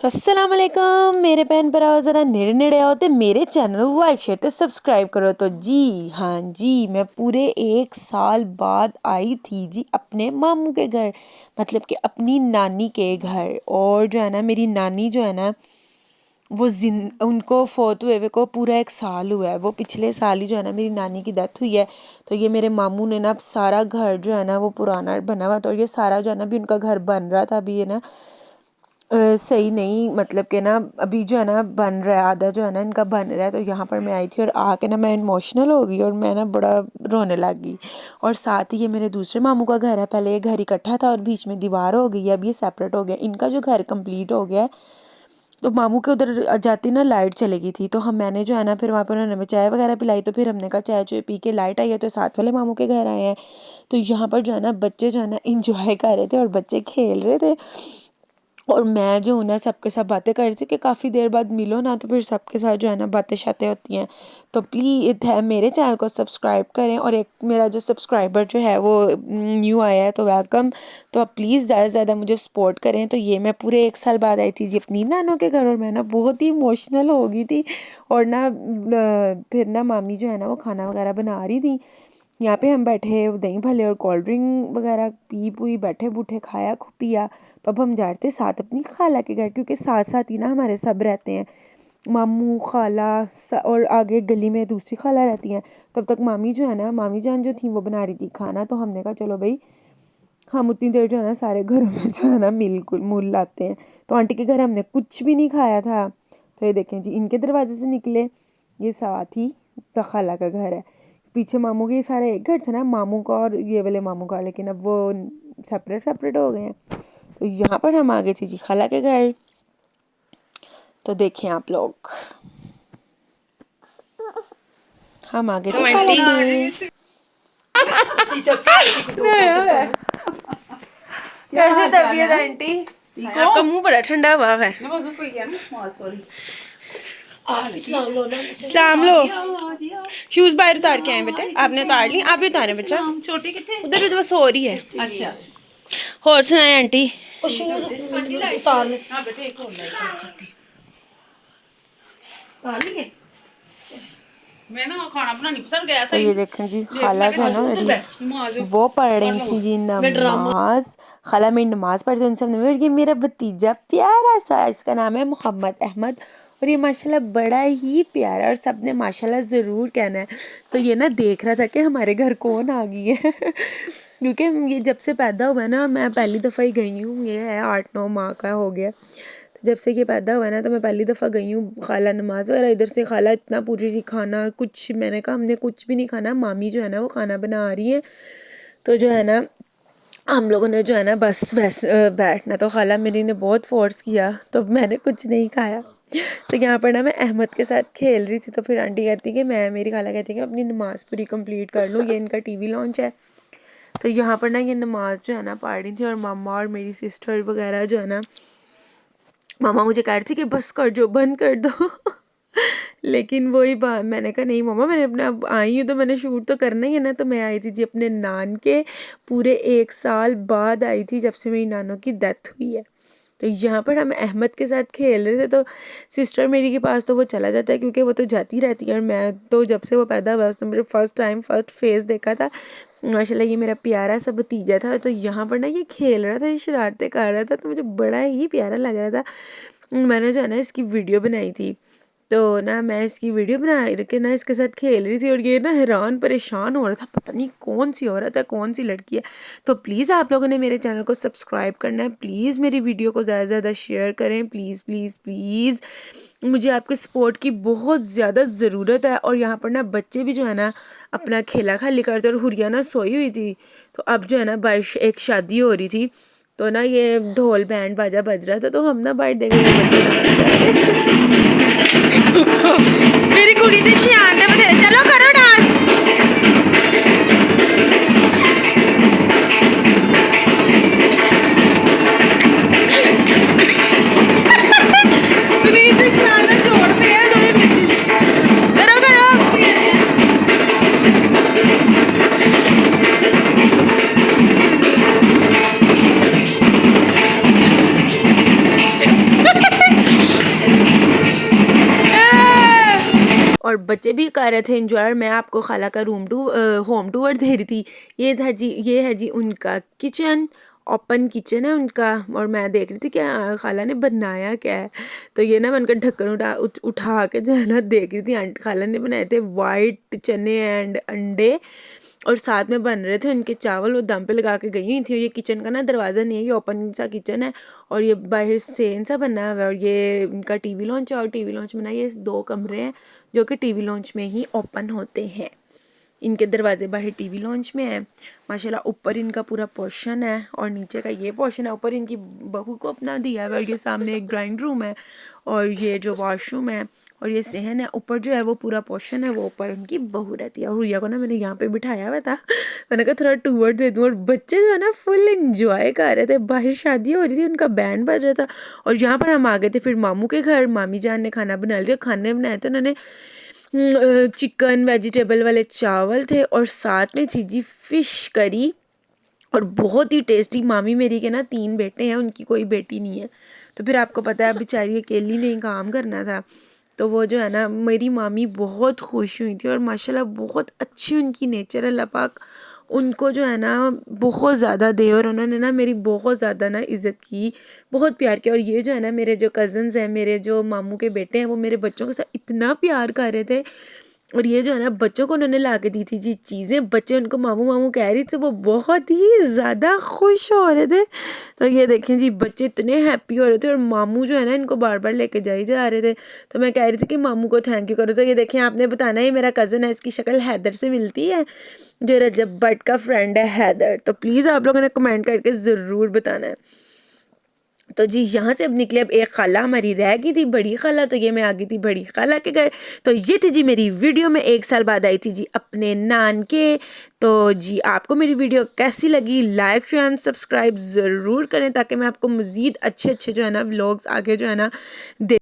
अस्सलामुअलैकुम मेरे भैन भराओ, ज़रा नेड़े नेड़े आओ तो मेरे चैनल को लाइक शेयर तो सब्सक्राइब करो। तो जी हाँ जी, मैं पूरे 1 साल बाद आई थी जी अपने मामू के घर, मतलब कि अपनी नानी के घर। और जो है ना मेरी नानी जो है ना वो उनको फोत हुए को पूरा 1 साल हुआ है। वो पिछले साल ही जो है ना मेरी नानी की डेथ हुई है। तो ये मेरे मामू ने ना सारा घर जो है ना वो पुराना बना हुआ था, और ये सारा जो है ना भी उनका घर बन रहा था अभी, ये ना सही नहीं, मतलब कि ना अभी जो है ना बन रहा है, आधा जो है ना इनका बन रहा है। तो यहाँ पर मैं आई थी और आके ना मैं इमोशनल हो गई और मैं ना बड़ा रोने लग गई। और साथ ही ये मेरे दूसरे मामू का घर है, पहले ये घर इकट्ठा था और बीच में दीवार हो गई है, अब ये सेपरेट हो गया। इनका जो घर कंप्लीट हो गया है, तो मामू के उधर जाती ना लाइट चली गई थी, तो मैंने जो है ना फिर वहाँ पर उन्होंने हमें चाय वगैरह पिलाई। तो फिर हमने कहा चाय चुय पी के लाइट आई है तो साथ वाले मामू के घर आए हैं। तो यहाँ पर जो है ना बच्चे जो है ना इंजॉय कर रहे थे और बच्चे खेल रहे थे, और मैं जो हूँ ना सबके साथ बातें कर रही थी कि काफ़ी देर बाद मिलो ना, तो फिर सबके साथ जो है ना बातें शातें होती हैं। तो प्लीज़ है मेरे चैनल को सब्सक्राइब करें, और एक मेरा जो सब्सक्राइबर जो है वो न्यू आया है तो वेलकम। तो आप प्लीज़ ज़्यादा से ज़्यादा मुझे सपोर्ट करें। तो ये मैं पूरे 1 साल बाद आई थी जी अपनी नानों के घर, और मैं ना बहुत ही इमोशनल हो गई थी। और ना फिर ना मामी जो है ना वो खाना वगैरह बना रही थी। यहाँ पे हम बैठे दही भल्ले और कोल्ड ड्रिंक वगैरह पी पुई बैठे बूठे खाया पिया। तो अब हम जा रहे थे साथ अपनी खाला के घर, क्योंकि साथ साथ ही ना हमारे सब रहते हैं, मामू खाला और आगे गली में दूसरी खाला रहती हैं। तब तक मामी जो है ना, मामी जान जो थी वो बना रही थी खाना। तो हमने कहा चलो भाई हम उतनी देर जो है ना सारे घरों में जो है ना मिल लाते हैं। तो आंटी के घर हमने कुछ भी नहीं खाया था। तो ये देखें जी, इनके दरवाजे से निकले, ये साथ ही खाला का घर है। पीछे मामू के सारे एक घर था ना, मामू का और ये वाले मामू का, लेकिन अब वो सेपरेट सेपरेट हो गए हैं। तो यहाँ पर हम आ गए थे जी खाला के घर। तो देखें आप लोग, हम आ गए थे खाला के। कैसे तबीयत आंटी? आपका मुंह बड़ा ठंडा हुआ है। सलाम लो। शूज बाहर उतार के आए बेटे, आपने उतार ली, आप भी उतारे बच्चा। छोटी कितने उधर उधर सो रही है। अच्छा, और सुनाए आंटी? मैं ना खाना बनानी पसंद गया सही। ये देखें जी खाला जो है ना मेरी, वो पढ़ रही थी जी नमाज। खाला मेरी नमाज पढ़ती, उनसे हमने, ये मेरा भतीजा प्यारा सा, इसका नाम है मोहम्मद अहमद, और ये माशाल्लाह बड़ा ही प्यारा, और सब ने माशाल्लाह ज़रूर कहना है। तो ये ना देख रहा था कि हमारे घर कौन आ गई है क्योंकि ये जब से पैदा हुआ ना, मैं पहली दफ़ा ही गई हूँ, ये है 8-9 माह का हो गया। जब से ये पैदा हुआ ना तो मैं पहली दफ़ा गई हूँ खाला नमाज वगैरह। इधर से खाला इतना पूछ रही थी खाना कुछ, मैंने कहा हमने कुछ भी नहीं खाना, मामी जो है ना वो खाना बना रही है। तो जो है ना हम लोगों ने जो है ना बस वैसे बैठना, तो खाला मेरी ने बहुत फोर्स किया तो मैंने कुछ नहीं खाया। तो यहाँ पर ना मैं अहमद के साथ खेल रही थी, तो फिर आंटी कहती कि मैं, मेरी खाला कहती कि अपनी नमाज़ पूरी कंप्लीट कर लूँ, ये इनका टीवी लॉन्च है। तो यहाँ पर ना ये नमाज़ जो है ना पढ़ रही थी, और मामा और मेरी सिस्टर वगैरह जो है ना, मामा मुझे कह रही थी कि बस कर जो, बंद कर दो लेकिन वही बात, मैंने कहा नहीं मामा, मैंने अपने अब आई हूँ तो मैंने शूट तो करना ही है ना। तो मैं आई थी जी अपने नान के पूरे 1 साल बाद आई थी, जब से मेरी नानों की डेथ हुई है। तो यहाँ पर हम अहमद के साथ खेल रहे थे। तो सिस्टर मेरी के पास तो वो चला जाता है क्योंकि वो तो जाती रहती है, और मैं तो जब से वो पैदा हुआ उसने मेरे फर्स्ट फेस देखा था। माशाल्लाह ये मेरा प्यारा सा भतीजा था। तो यहाँ पर ना ये खेल रहा था, ये शरारतें कर रहा था, तो मुझे बड़ा ही प्यारा लग रहा था। मैंने जो है ना इसकी वीडियो बनाई थी, तो ना मैं इसकी वीडियो बना के ना इसके साथ खेल रही थी, और ये ना हैरान परेशान हो रहा था, पता नहीं कौन सी औरत है कौन सी लड़की है। तो प्लीज़ आप लोगों ने मेरे चैनल को सब्सक्राइब करना है, प्लीज़ मेरी वीडियो को ज़्यादा से ज़्यादा शेयर करें, प्लीज़ प्लीज़ प्लीज़, मुझे आपके सपोर्ट की बहुत ज़्यादा ज़रूरत है। और यहाँ पर ना बच्चे भी जो है ना अपना खेला खाली करते, और हुरिया ना सोई हुई थी। तो अब जो है ना बारिश, एक शादी हो रही थी, तो ना ये ढोल बैंड बाजा बज रहा था, तो हम ना बाहर देख रहे बच्चे डांस कर रहे मेरी कुड़ी तो शान दे बथे, चलो करो डांस। करो करो और बच्चे भी कर रहे थे इंजॉय। मैं आपको खाला का होम टूर दे रही थी। ये है जी उनका किचन, ओपन किचन है उनका। और मैं देख रही थी कि खाला ने बनाया क्या है। तो ये ना मैं उनका ढक्कन उठा के जो है ना देख रही थी। खाला ने बनाए थे वाइट चने एंड अंडे, और साथ में बन रहे थे उनके चावल। वो दम पे लगा के गई हुई थी। और ये किचन का ना दरवाज़ा नहीं है, ये ओपन सा किचन है, और ये बाहर सेन सा बना हुआ है। और ये उनका टीवी लॉन्च है, और टीवी लॉन्च में ना ये 2 कमरे हैं जो कि टीवी लॉन्च में ही ओपन होते हैं। इनके दरवाजे बाहर टीवी लॉन्च में है माशाल्लाह। ऊपर इनका पूरा पोर्शन है और नीचे का ये पोर्शन है। ऊपर इनकी बहू को अपना दिया है, और ये सामने एक ड्राइंग रूम है, और ये जो वॉशरूम है और ये सहन है। ऊपर जो है वो पूरा पोर्शन है, वो ऊपर उनकी बहू रहती है। और हुआ को ना मैंने यहाँ पे बिठाया हुआ था, मैंने कहा थोड़ा टूर दे दूँ। और बच्चे जो है ना फुल इंजॉय कर रहे थे। बाहर शादी हो रही थी, उनका बैंड बज रहा था, और यहाँ पर हम आ गए थे फिर मामू के घर। मामी जान ने खाना बना लिया। खाने बनाए थे उन्होंने चिकन वेजिटेबल वाले चावल थे, और साथ में थी जी फ़िश करी, और बहुत ही टेस्टी। मामी मेरी के ना 3 बेटे हैं, उनकी कोई बेटी नहीं है। तो फिर आपको पता है बेचारी अकेली नहीं काम करना था। तो वो जो है ना मेरी मामी बहुत खुश हुई थी, और माशाल्लाह बहुत अच्छी उनकी नेचर है। अल्लाह पाक उनको जो है ना बहुत ज़्यादा दे, और उन्होंने ना मेरी बहुत ज़्यादा ना इज़्ज़त की, बहुत प्यार किया। और ये जो है ना मेरे जो कज़न्स हैं, मेरे जो मामू के बेटे हैं, वो मेरे बच्चों के साथ इतना प्यार कर रहे थे। और ये जो है ना बच्चों को उन्होंने ला के दी थी जी चीज़ें। बच्चे उनको मामू मामू कह रही थी, वो बहुत ही ज़्यादा खुश हो रहे थे। तो ये देखें जी बच्चे इतने हैप्पी हो रहे थे, और मामू जो है ना इनको बार बार लेके जा रहे थे। तो मैं कह रही थी कि मामू को थैंक यू करो। तो ये देखें, आपने बताना है मेरा कज़न है, इसकी शक्ल हैदर से मिलती है, जो रजब भट्ट का फ्रेंड है हैदर। तो प्लीज़ आप लोगों ने कमेंट करके ज़रूर बताना है। तो जी यहाँ से अब निकले। अब एक खाला हमारी रह गई थी, बड़ी खाला। तो ये मैं आ गई थी बड़ी खाला के घर। तो ये थी जी मेरी वीडियो। में 1 साल बाद आई थी जी अपने नान के। तो जी आपको मेरी वीडियो कैसी लगी, लाइक शेयर एंड सब्सक्राइब ज़रूर करें, ताकि मैं आपको मज़ीद अच्छे अच्छे जो है ना व्लॉग्स आगे जो है ना दे